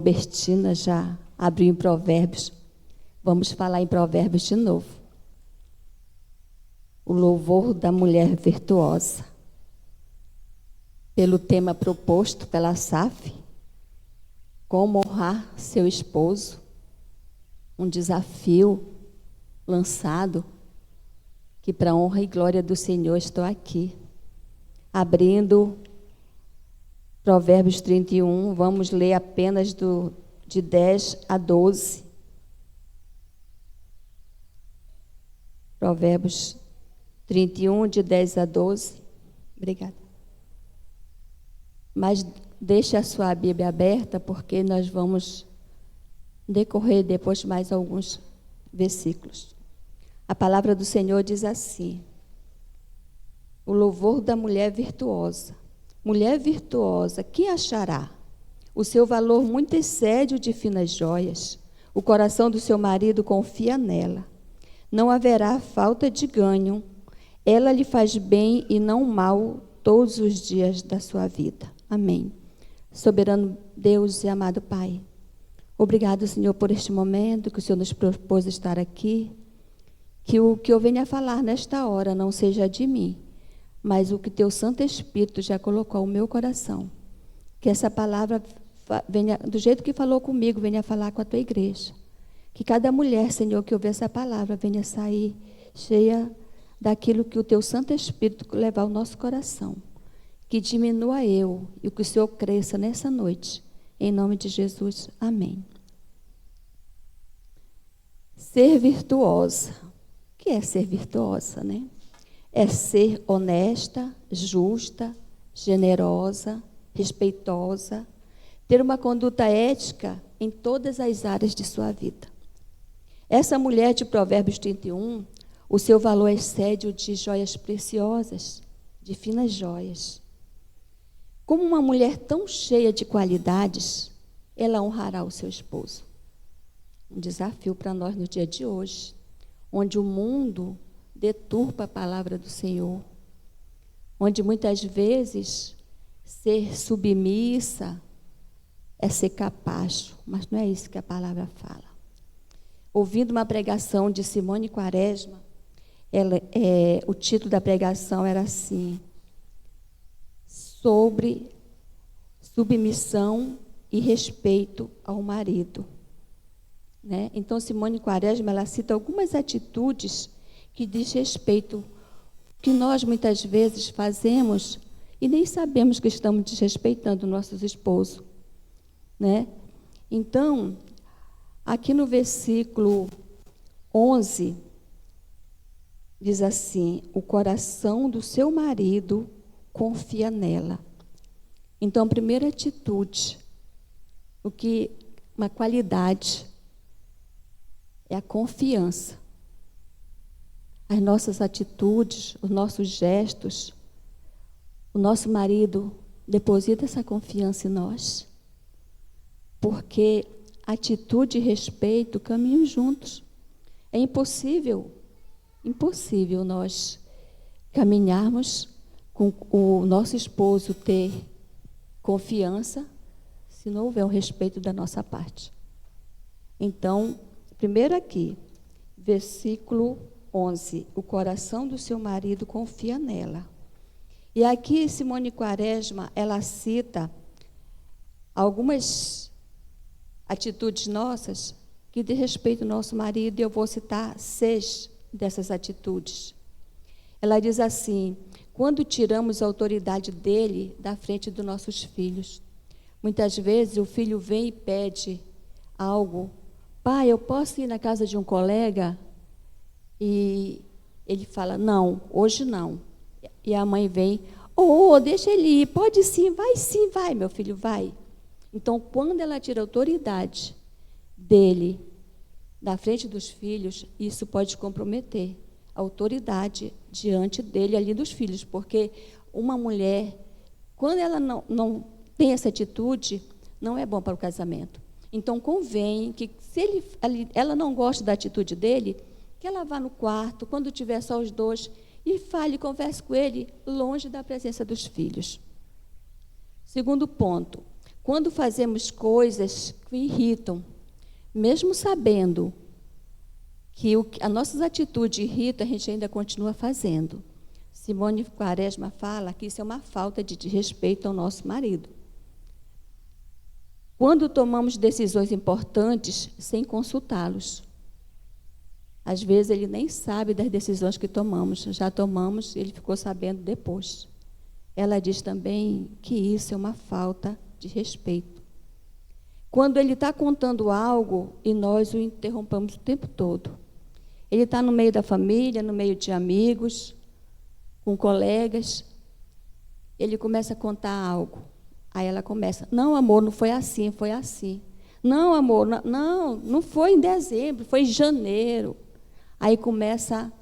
Bertina já abriu em Provérbios. Vamos falar em Provérbios de novo. O louvor da mulher virtuosa. Pelo tema proposto pela SAF, como honrar seu esposo. Um desafio lançado, que para a honra e glória do Senhor estou aqui. Abrindo Provérbios 31, vamos ler apenas de 10 a 12. Provérbios 31, de 10 a 12. Obrigada. Mas deixe a sua Bíblia aberta, porque nós vamos decorrer depois mais alguns versículos. A palavra do Senhor diz assim: o louvor da mulher virtuosa. Mulher virtuosa, que achará? O seu valor muito excede o de finas joias. O coração do seu marido confia nela. Não haverá falta de ganho. Ela lhe faz bem e não mal todos os dias da sua vida. Amém. Soberano Deus e amado Pai, obrigado, Senhor, por este momento que o Senhor nos propôs estar aqui. Que o que eu venha falar nesta hora não seja de mim, mas o que teu Santo Espírito já colocou no meu coração. Que essa palavra venha, do jeito que falou comigo, venha falar com a tua igreja. Que cada mulher, Senhor, que ouvir essa palavra, venha sair cheia daquilo que o teu Santo Espírito levar ao nosso coração. Que diminua eu e que o Senhor cresça nessa noite. Em nome de Jesus, amém. Ser virtuosa. O que é ser virtuosa, né? É ser honesta, justa, generosa, respeitosa, ter uma conduta ética em todas as áreas de sua vida. Essa mulher de Provérbios 31, o seu valor excede o de joias preciosas, de finas joias. Como uma mulher tão cheia de qualidades, ela honrará o seu esposo. Um desafio para nós no dia de hoje, onde o mundo deturpa a palavra do Senhor, onde muitas vezes ser submissa é ser capacho, mas não é isso que a palavra fala. Ouvindo uma pregação de Simone Quaresma, o título da pregação era assim: sobre submissão e respeito ao marido. Né? Então, Simone Quaresma, ela cita algumas atitudes que diz respeito, que nós muitas vezes fazemos e nem sabemos que estamos desrespeitando nossos esposos. Né? Então, aqui no versículo 11, diz assim: o coração do seu marido confia nela. Então, a primeira atitude, uma qualidade, é a confiança. As nossas atitudes, os nossos gestos, o nosso marido deposita essa confiança em nós, porque atitude e respeito caminham juntos. É impossível nós caminharmos com o nosso esposo, ter confiança, se não houver um respeito da nossa parte. Então, primeiro aqui, versículo 11, o coração do seu marido confia nela. E aqui Simone Quaresma, ela cita algumas atitudes nossas que diz respeito ao nosso marido, e eu vou citar 6 dessas atitudes. Ela diz assim: quando tiramos a autoridade dele da frente dos nossos filhos. Muitas vezes o filho vem e pede algo: pai, eu posso ir na casa de um colega? E ele fala: não, hoje não. E a mãe vem: deixa ele ir, pode sim, vai, meu filho, vai. Então, quando ela tira a autoridade dele da frente dos filhos, isso pode comprometer a autoridade diante dele, ali dos filhos, porque uma mulher, quando ela não tem essa atitude, não é bom para o casamento. Então, convém que, se ela não gosta da atitude dele, que ela vá no quarto, quando tiver só os dois, e fale, converse com ele, longe da presença dos filhos. Segundo ponto, quando fazemos coisas que irritam, mesmo sabendo que as nossas atitudes irritam, a gente ainda continua fazendo. Simone Quaresma fala que isso é uma falta de respeito ao nosso marido. Quando tomamos decisões importantes sem consultá-los. Às vezes ele nem sabe das decisões que tomamos, já tomamos, ele ficou sabendo depois. Ela diz também que isso é uma falta de respeito. Quando ele está contando algo e nós o interrompamos o tempo todo. Ele está no meio da família, no meio de amigos, com colegas, ele começa a contar algo. Aí ela começa, não, amor, não foi assim, foi assim. Não, amor, não foi em dezembro, foi em janeiro. Aí começa,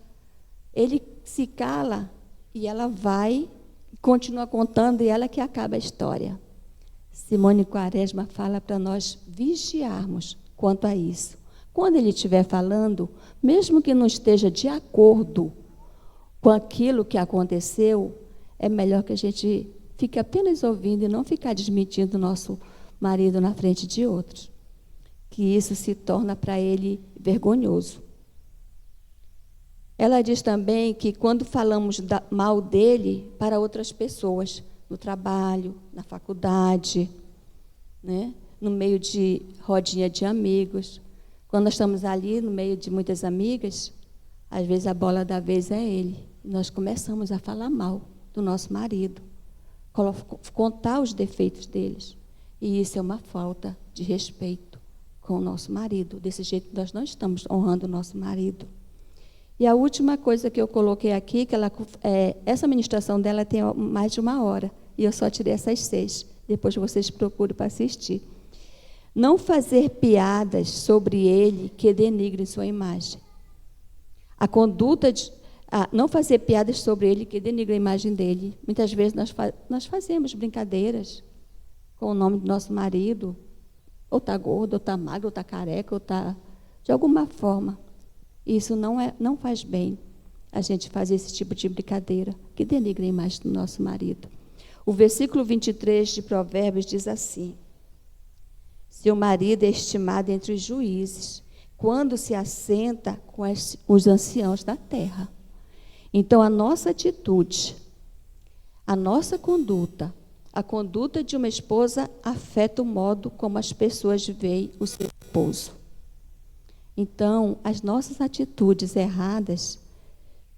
ele se cala e ela vai, continua contando e ela que acaba a história. Simone Quaresma fala para nós vigiarmos quanto a isso. Quando ele estiver falando, mesmo que não esteja de acordo com aquilo que aconteceu, é melhor que a gente fique apenas ouvindo e não ficar desmentindo o nosso marido na frente de outros. Que isso se torna para ele vergonhoso. Ela diz também que quando falamos mal dele para outras pessoas, no trabalho, na faculdade, né, no meio de rodinha de amigos, quando nós estamos ali no meio de muitas amigas, às vezes a bola da vez é ele. E nós começamos a falar mal do nosso marido, contar os defeitos deles. E isso é uma falta de respeito com o nosso marido. Desse jeito nós não estamos honrando o nosso marido. E a última coisa que eu coloquei aqui, que essa ministração dela tem mais de 1 hora, e eu só tirei essas 6. Depois vocês procuram para assistir. Não fazer piadas sobre ele que denigrem sua imagem. Não fazer piadas sobre ele que denigrem a imagem dele. Muitas vezes nós fazemos brincadeiras com o nome do nosso marido, ou está gordo, ou está magro, ou está careca, ou está de alguma forma. Isso não faz bem a gente fazer esse tipo de brincadeira que denigra a imagem do nosso marido. O versículo 23 de Provérbios diz assim: seu marido é estimado entre os juízes, quando se assenta com os anciãos da terra. Então, a nossa atitude, a nossa conduta, a conduta de uma esposa afeta o modo como as pessoas veem o seu esposo. Então, as nossas atitudes erradas,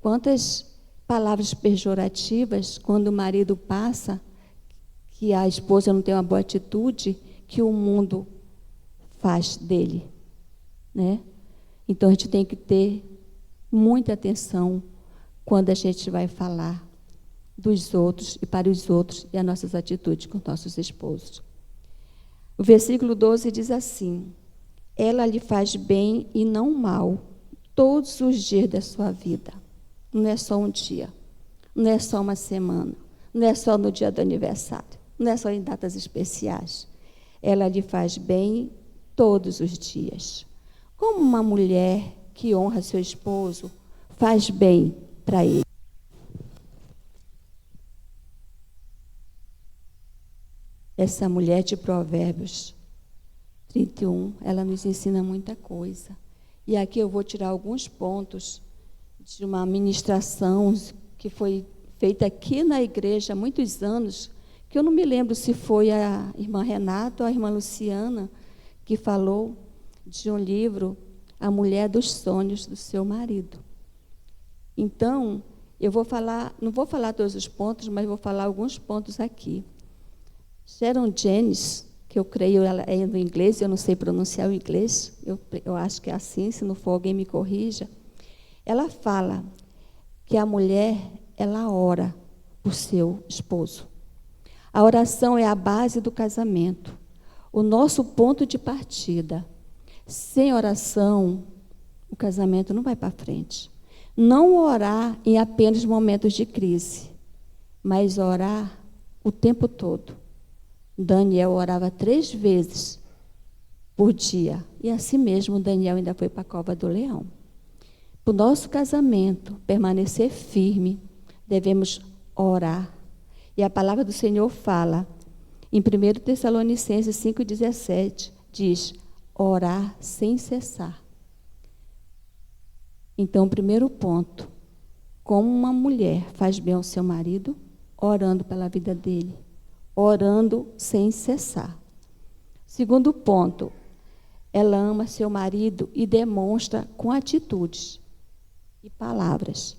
quantas palavras pejorativas, quando o marido passa, que a esposa não tem uma boa atitude, que o mundo faz dele, né? Então, a gente tem que ter muita atenção quando a gente vai falar dos outros e para os outros e as nossas atitudes com nossos esposos. O versículo 12 diz assim: ela lhe faz bem e não mal todos os dias da sua vida. Não é só um dia, não é só uma semana, não é só no dia do aniversário, não é só em datas especiais. Ela lhe faz bem todos os dias. Como uma mulher que honra seu esposo faz bem para ele. Essa mulher de Provérbios 31, ela nos ensina muita coisa. E aqui eu vou tirar alguns pontos de uma ministração que foi feita aqui na igreja há muitos anos, que eu não me lembro se foi a irmã Renata ou a irmã Luciana que falou de um livro, A Mulher dos Sonhos do Seu Marido. Então, eu vou falar, não vou falar todos os pontos, mas vou falar alguns pontos aqui. Sharon Jennings, que eu creio ela é no inglês, eu não sei pronunciar o inglês, eu acho que é assim, se não for alguém me corrija. Ela fala que a mulher, ela ora por seu esposo. A oração é a base do casamento, o nosso ponto de partida. Sem oração, o casamento não vai para frente. Não orar em apenas momentos de crise, mas orar o tempo todo. Daniel orava 3 vezes por dia. E assim mesmo Daniel ainda foi para a cova do leão. Para o nosso casamento permanecer firme, devemos orar. E a palavra do Senhor fala Em 1 Tessalonicenses 5,17, diz: orar sem cessar. Então, o primeiro ponto, como uma mulher faz bem ao seu marido, orando pela vida dele, orando sem cessar. Segundo ponto, ela ama seu marido e demonstra com atitudes e palavras.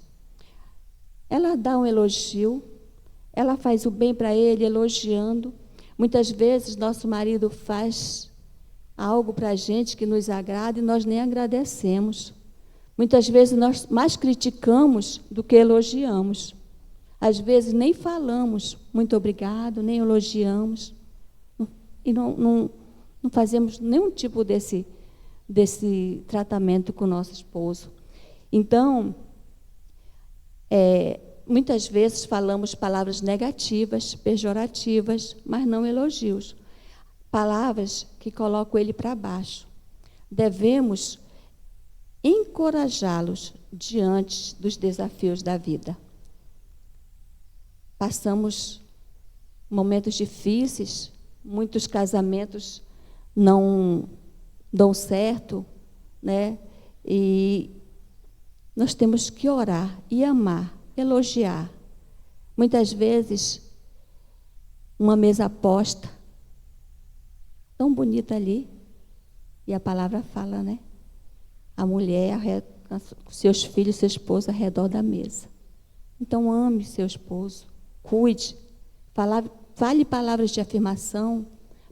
Ela dá um elogio, ela faz o bem para ele, elogiando. Muitas vezes, nosso marido faz algo para a gente que nos agrada e nós nem agradecemos. Muitas vezes, nós mais criticamos do que elogiamos. Às vezes, nem falamos muito obrigado, nem elogiamos. E não fazemos nenhum tipo desse tratamento com o nosso esposo. Então, muitas vezes falamos palavras negativas, pejorativas, mas não elogios. Palavras que colocam ele para baixo. Devemos encorajá-los diante dos desafios da vida. Passamos momentos difíceis, muitos casamentos não dão certo, né? E nós temos que orar e amar, elogiar. Muitas vezes, uma mesa posta, tão bonita ali, e a palavra fala, né? A mulher, seus filhos, seu esposo ao redor da mesa. Então, ame seu esposo, cuide, fale palavras de afirmação,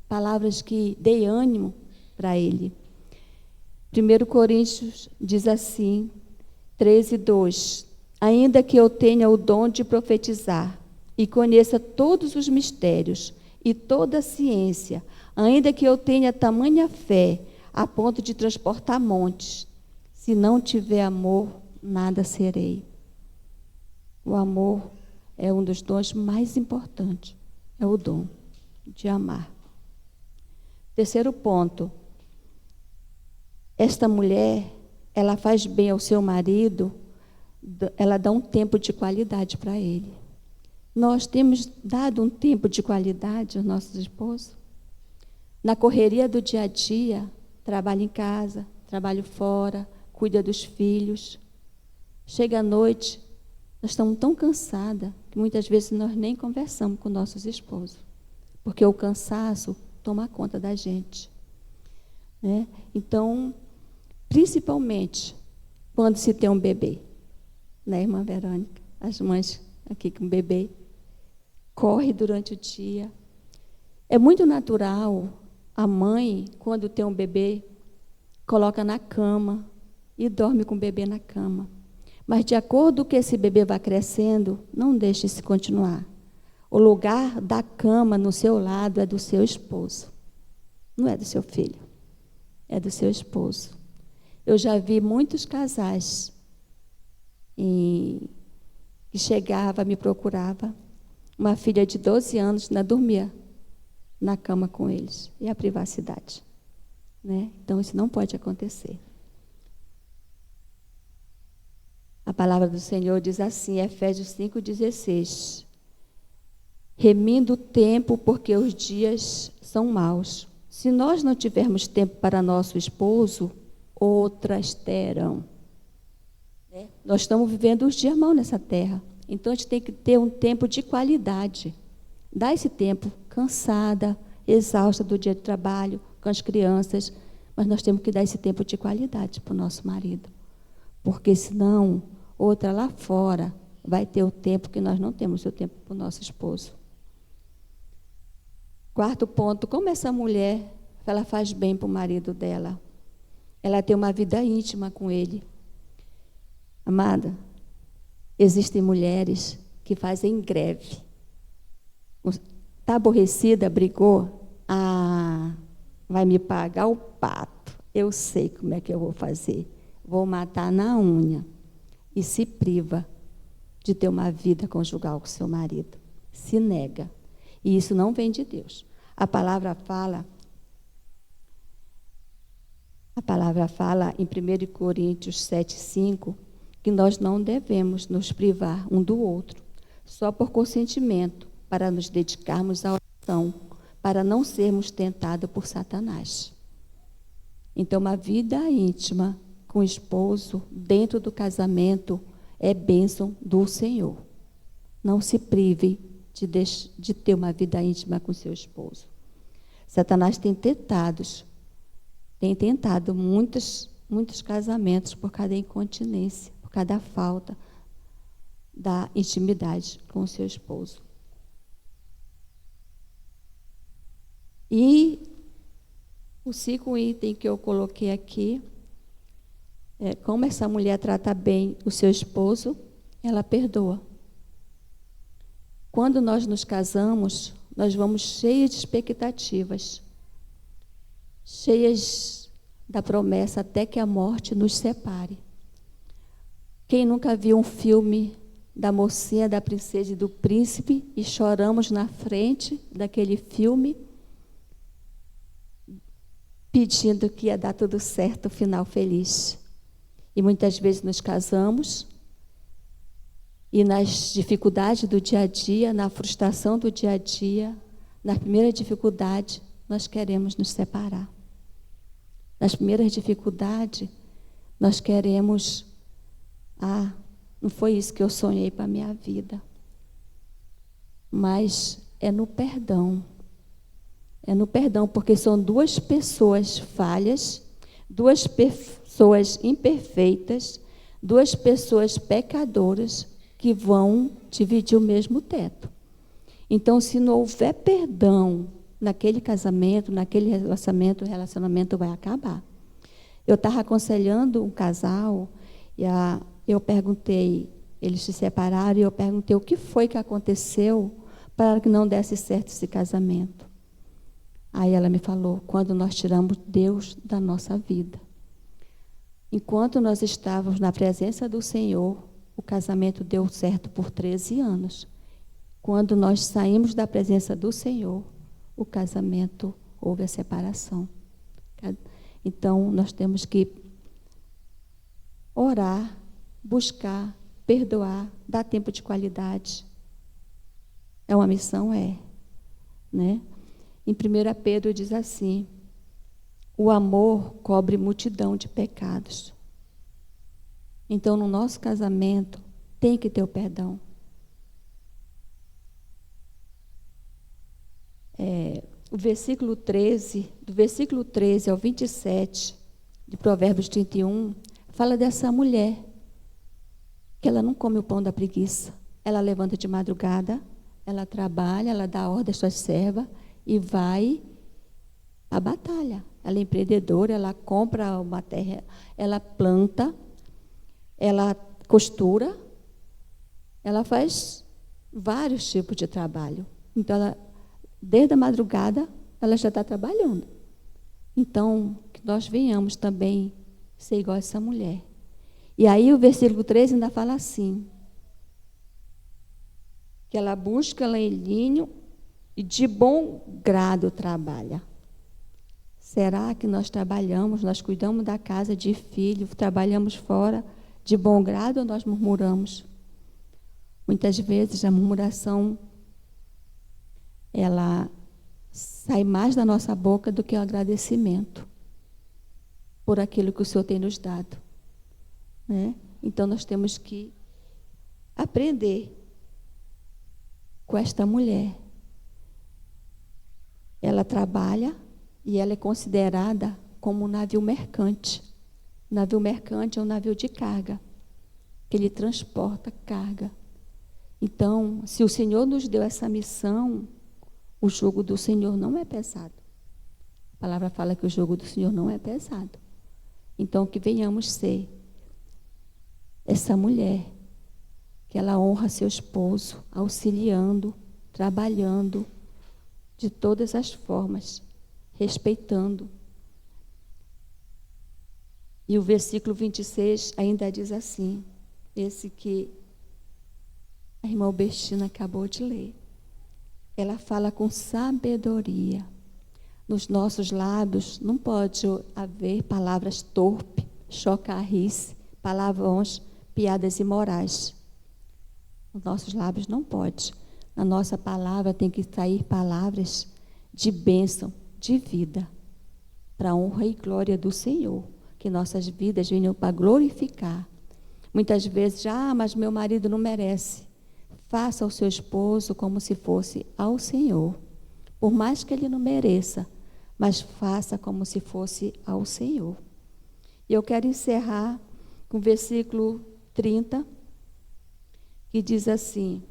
palavras que dê ânimo para ele. 1 Coríntios diz assim, 13:2, ainda que eu tenha o dom de profetizar e conheça todos os mistérios e toda a ciência, ainda que eu tenha tamanha fé a ponto de transportar montes, se não tiver amor, nada serei. O amor é um dos dons mais importantes, é o dom de amar. Terceiro ponto, esta mulher, ela faz bem ao seu marido, ela dá um tempo de qualidade para ele. Nós temos dado um tempo de qualidade aos nossos esposos? Na correria do dia a dia, trabalho em casa, trabalho fora, cuida dos filhos. Chega à noite, nós estamos tão cansadas que muitas vezes nós nem conversamos com nossos esposos, porque o cansaço toma conta da gente, né? Então, principalmente quando se tem um bebê, né, irmã Verônica? As mães aqui com bebê, corre durante o dia. É muito natural a mãe, quando tem um bebê, coloca na cama e dorme com o bebê na cama. Mas, de acordo com que esse bebê vai crescendo, não deixe isso continuar. O lugar da cama no seu lado é do seu esposo. Não é do seu filho. É do seu esposo. Eu já vi muitos casais que chegava, me procurava. Uma filha de 12 anos ainda dormia na cama com eles. E a privacidade, né? Então, isso não pode acontecer. A palavra do Senhor diz assim, Efésios 5,16. Remindo o tempo, porque os dias são maus. Se nós não tivermos tempo para nosso esposo, outras terão. Nós estamos vivendo os dias maus nessa terra. Então, a gente tem que ter um tempo de qualidade. Dá esse tempo cansada, exausta do dia de trabalho, com as crianças, mas nós temos que dar esse tempo de qualidade para o nosso marido. Porque, senão, outra lá fora vai ter o tempo que nós não temos o tempo para o nosso esposo. Quarto ponto, como essa mulher, ela faz bem para o marido dela. Ela tem uma vida íntima com ele. Amada, existem mulheres que fazem greve. Está aborrecida, brigou? Vai me pagar o pato. Eu sei como é que eu vou fazer. Vou matar na unha. E se priva de ter uma vida conjugal com seu marido. Se nega. E isso não vem de Deus. A palavra fala em 1 Coríntios 7,5, que nós não devemos nos privar um do outro, só por consentimento, para nos dedicarmos à oração para não sermos tentados por Satanás. Então, uma vida íntima com o esposo, dentro do casamento, é bênção do Senhor. Não se prive de ter uma vida íntima com seu esposo. Satanás tem tentado muitos casamentos por causa da incontinência, por causa da falta da intimidade com o seu esposo. E o 5 item que eu coloquei aqui é como essa mulher trata bem o seu esposo, ela perdoa. Quando nós nos casamos, nós vamos cheios de expectativas, cheias da promessa até que a morte nos separe. Quem nunca viu um filme da mocinha, da princesa e do príncipe e choramos na frente daquele filme, pedindo que ia dar tudo certo, o final feliz. E muitas vezes nos casamos e nas dificuldades do dia a dia, na frustração do dia a dia, na primeira dificuldade, nós queremos nos separar. Nas primeiras dificuldades, nós queremos, não foi isso que eu sonhei para a minha vida. Mas é no perdão. É no perdão, porque são duas pessoas falhas, duas pessoas imperfeitas, duas pessoas pecadoras que vão dividir o mesmo teto. Então, se não houver perdão naquele casamento, naquele relacionamento, o relacionamento vai acabar. Eu estava aconselhando um casal, e eu perguntei, eles se separaram, e eu perguntei o que foi que aconteceu para que não desse certo esse casamento. Aí ela me falou, quando nós tiramos Deus da nossa vida. Enquanto nós estávamos na presença do Senhor, o casamento deu certo por 13 anos. Quando nós saímos da presença do Senhor, o casamento houve a separação. Então, nós temos que orar, buscar, perdoar, dar tempo de qualidade. É uma missão? Né? Em 1 Pedro diz assim, o amor cobre multidão de pecados. Então, no nosso casamento, tem que ter o perdão. O versículo 13, do versículo 13 ao 27, de Provérbios 31, fala dessa mulher, que ela não come o pão da preguiça. Ela levanta de madrugada, ela trabalha, ela dá ordem às suas servas e vai à batalha. Ela é empreendedora, ela compra uma terra, ela planta, ela costura, ela faz vários tipos de trabalho. Então, desde a madrugada, ela já está trabalhando. Então, que nós venhamos também ser igual a essa mulher. E aí o versículo 13 ainda fala assim, que ela busca linho e de bom grado trabalha. Será que nós trabalhamos, nós cuidamos da casa de filho, trabalhamos fora de bom grado ou nós murmuramos? Muitas vezes a murmuração, ela sai mais da nossa boca do que o agradecimento por aquilo que o Senhor tem nos dado. Né? Então, nós temos que aprender com esta mulher. Ela trabalha e ela é considerada como um navio mercante. O navio mercante é um navio de carga, que ele transporta carga. Então, se o Senhor nos deu essa missão, o jugo do Senhor não é pesado. A palavra fala que o jugo do Senhor não é pesado. Então, que venhamos ser essa mulher, que ela honra seu esposo, auxiliando, trabalhando, de todas as formas, respeitando. E o versículo 26 ainda diz assim, esse que a irmã Bestina acabou de ler. Ela fala com sabedoria. Nos nossos lábios não pode haver palavras torpes, chocarrice, palavrões, piadas imorais. Nos nossos lábios não pode. Na nossa palavra tem que sair palavras de bênção, de vida, para a honra e glória do Senhor, que nossas vidas venham para glorificar. Muitas vezes, mas meu marido não merece. Faça ao seu esposo como se fosse ao Senhor. Por mais que ele não mereça, mas faça como se fosse ao Senhor. E eu quero encerrar com o versículo 30, que diz assim: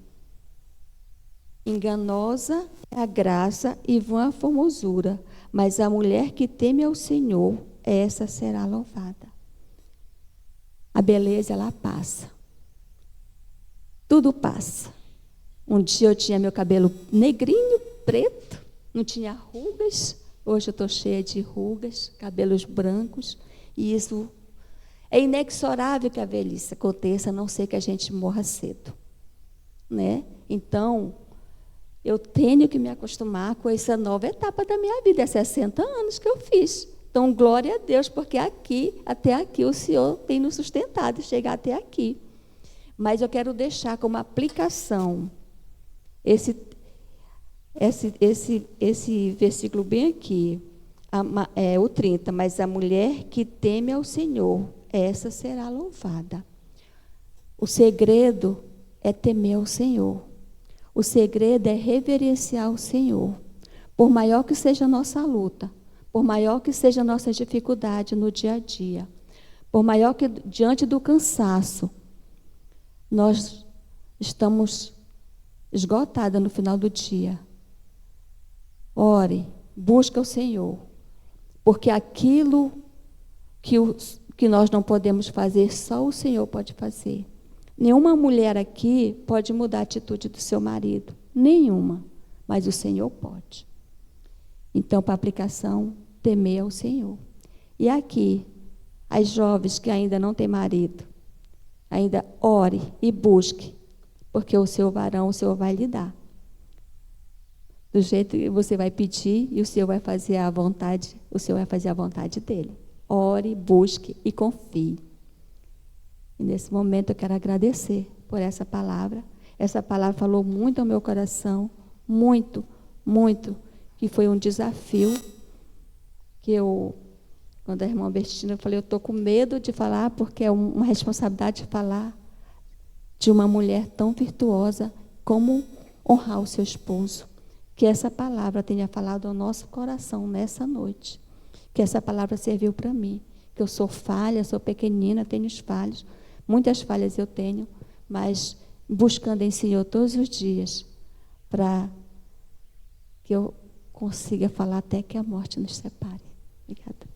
enganosa é a graça e vã a formosura, mas a mulher que teme ao Senhor, essa será louvada. A beleza, ela passa. Tudo passa. Um dia eu tinha meu cabelo negrinho, preto, não tinha rugas. Hoje eu estou cheia de rugas, cabelos brancos. E isso é inexorável que a velhice aconteça, a não ser que a gente morra cedo, né? Então, eu tenho que me acostumar com essa nova etapa da minha vida. É 60 anos que eu fiz. Então, glória a Deus, porque até aqui, o Senhor tem nos sustentado, chegar até aqui. Mas eu quero deixar como aplicação esse versículo bem aqui, o 30. Mas a mulher que teme ao Senhor, essa será louvada. O segredo é temer ao Senhor. O segredo é reverenciar o Senhor. Por maior que seja a nossa luta, por maior que seja a nossa dificuldade no dia a dia, por maior que diante do cansaço, nós estamos esgotadas no final do dia. Ore, busque o Senhor, porque aquilo que nós não podemos fazer, só o Senhor pode fazer. Nenhuma mulher aqui pode mudar a atitude do seu marido, nenhuma, mas o Senhor pode. Então, para aplicação, temer ao Senhor. E aqui, as jovens que ainda não têm marido, ainda ore e busque, porque o seu varão, o Senhor vai lhe dar. Do jeito que você vai pedir, e o Senhor vai fazer a vontade, o Senhor vai fazer a vontade dele. Ore, busque e confie. E nesse momento eu quero agradecer por essa palavra. Essa palavra falou muito ao meu coração, muito, muito, que foi um desafio que quando a irmã Bertina, eu falei, eu estou com medo de falar, porque é uma responsabilidade de falar de uma mulher tão virtuosa, como honrar o seu esposo. Que essa palavra tenha falado ao nosso coração nessa noite. Que essa palavra serviu para mim. Que eu sou falha, sou pequenina, tenho falhas. Muitas falhas eu tenho, mas buscando em Senhor todos os dias, para que eu consiga falar até que a morte nos separe. Obrigada.